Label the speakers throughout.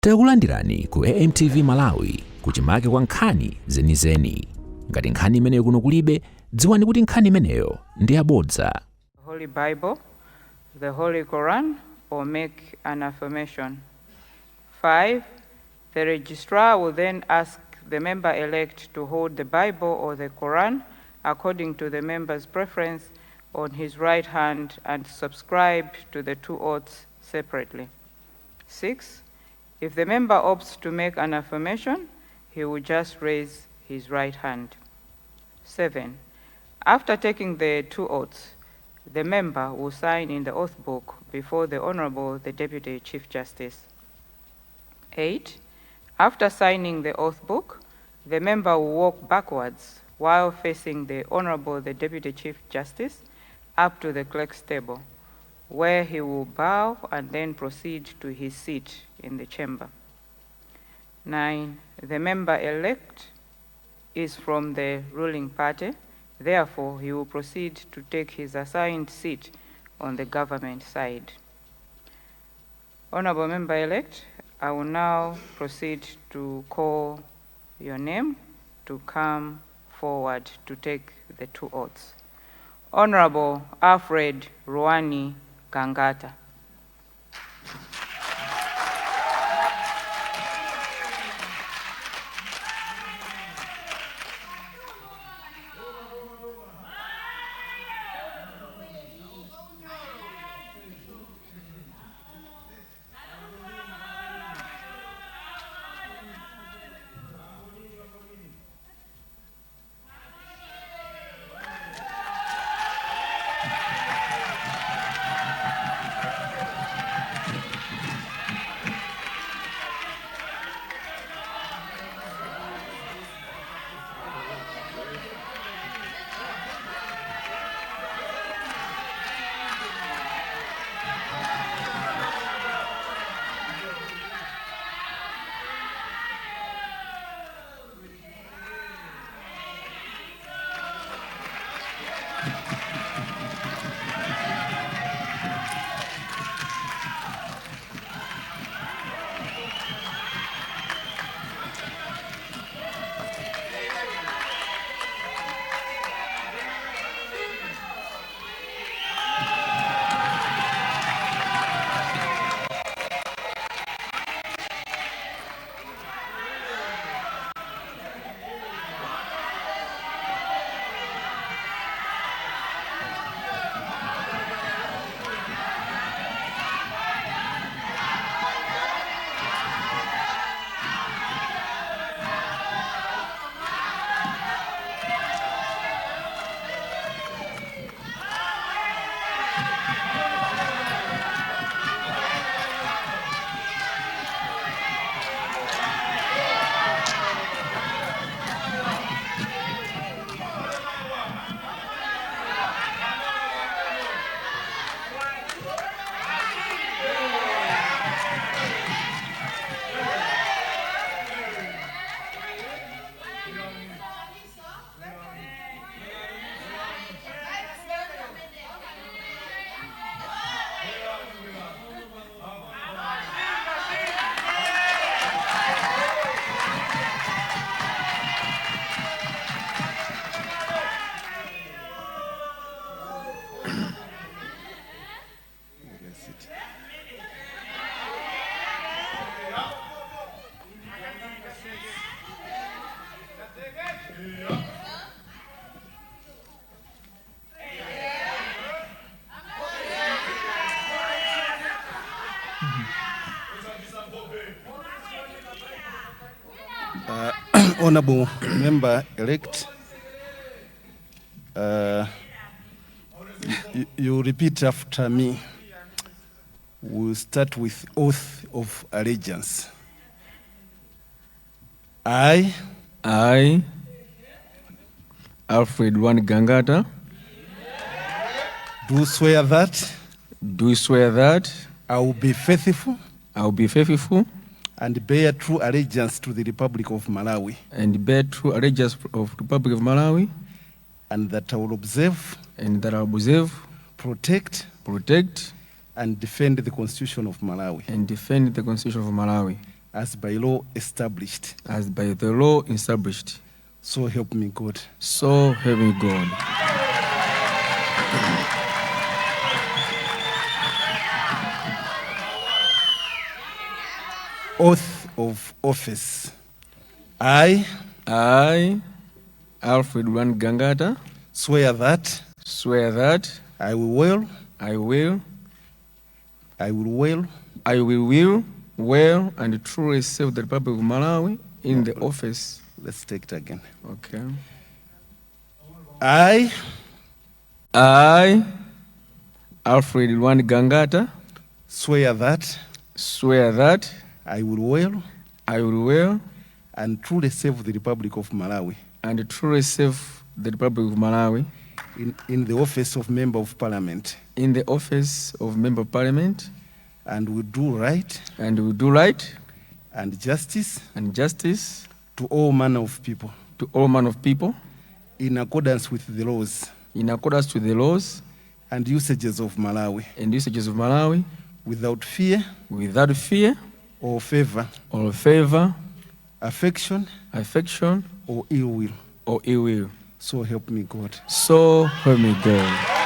Speaker 1: Takulandirani ku AMTV Malawi kuchimake kwa nkhani zenizeni. Ngati nkhani imeneyo kuno kulibe, dziwani kuti nkhani imeneyo ndi yabodza.
Speaker 2: Holy Bible, the Holy Quran, or make an affirmation. 5. The registrar will then ask the member-elect to hold the Bible or the Quran according to the member's preference on his right hand and subscribe to the two oaths separately. 6. If the member opts to make an affirmation, he will just raise his right hand. 7. After taking the two oaths, the member will sign in the oath book before the Honorable, the Deputy Chief Justice. 8. After signing the oath book, the member will walk backwards while facing the Honorable, the Deputy Chief Justice, up to the clerk's table, where he will bow and then proceed to his seat in the chamber. 9. The member-elect is from the ruling party, therefore he will proceed to take his assigned seat on the government side. Honorable member-elect, I will now proceed to call your name to come forward to take the two oaths. Honorable Alfred Roani Gangata.
Speaker 3: Honorable member-elect, you repeat after me. We'll start with oath of allegiance. I,
Speaker 4: Alfred Gangata,
Speaker 3: do swear that I will be faithful and bear true allegiance to the Republic of Malawi. And that I will observe, protect, and defend the Constitution of Malawi. as by law established.
Speaker 4: as by the law established.
Speaker 3: So help me God.
Speaker 4: So help me God.
Speaker 3: Oath of office. I
Speaker 4: Alfred Gangata,
Speaker 3: swear that
Speaker 4: swear that
Speaker 3: I will
Speaker 4: well and truly serve the Republic of Malawi in the office.
Speaker 3: Let's take it again.
Speaker 4: Okay.
Speaker 3: I
Speaker 4: Alfred Gangata,
Speaker 3: swear that I will well and truly serve the Republic of Malawi
Speaker 4: and truly serve the Republic of Malawi
Speaker 3: in the office of Member of Parliament,
Speaker 4: in the office of Member of Parliament,
Speaker 3: and will do right
Speaker 4: and justice
Speaker 3: to all manner of people
Speaker 4: in
Speaker 3: accordance with the laws
Speaker 4: and
Speaker 3: usages of Malawi, without fear or favor, affection or ill will. So help me God.
Speaker 4: So help me God.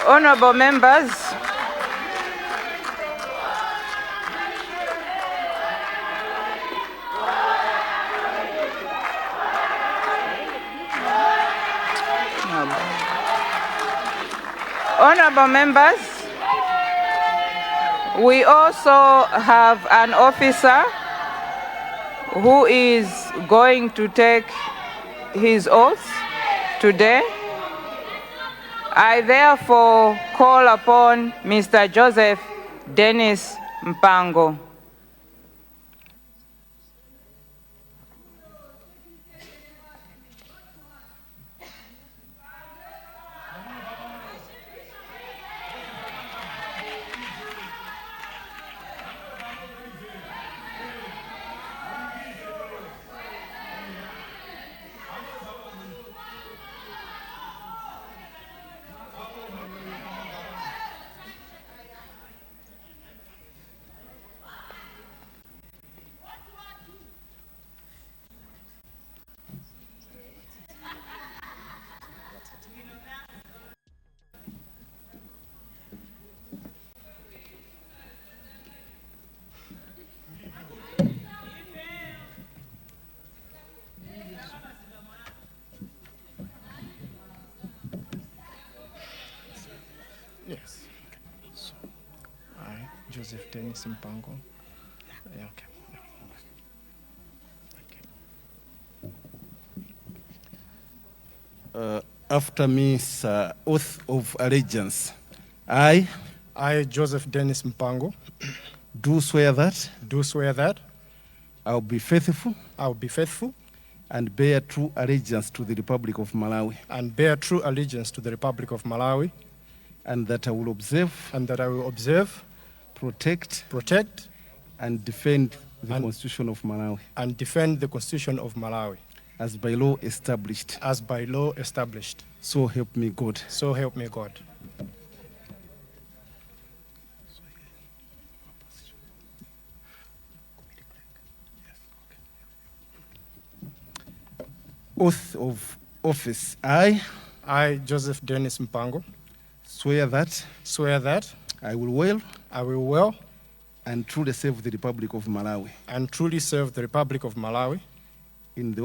Speaker 2: Honorable members, we also have an officer who is going to take his oath today. I therefore call upon Mr. Joseph Dennis Mpango.
Speaker 5: Joseph Dennis Mpango. Yeah, okay.
Speaker 3: After me, sir, oath of allegiance. I
Speaker 5: Joseph Dennis Mpango,
Speaker 3: do swear that
Speaker 5: do swear that
Speaker 3: I will be faithful
Speaker 5: I will be faithful
Speaker 3: and bear true allegiance to the Republic of Malawi,
Speaker 5: and bear true allegiance to the Republic of Malawi,
Speaker 3: and that I will observe, protect, and defend the Constitution of Malawi
Speaker 5: and defend the Constitution of Malawi
Speaker 3: as by law established.
Speaker 5: So
Speaker 3: help me God.
Speaker 5: So help me God.
Speaker 3: Oath of office. I,
Speaker 5: Joseph Dennis Mpango,
Speaker 3: swear that I will well and truly serve the Republic of Malawi in the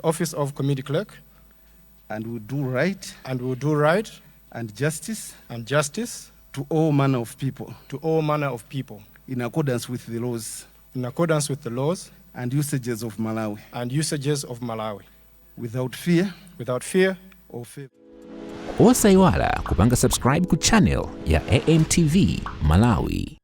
Speaker 3: office of
Speaker 5: committee clerk,
Speaker 3: and will do right and justice to all manner of people in accordance with the laws and usages of Malawi without fear or favor.
Speaker 1: Osaiwala kupanga subscribe ku channel ya AMTV Malawi.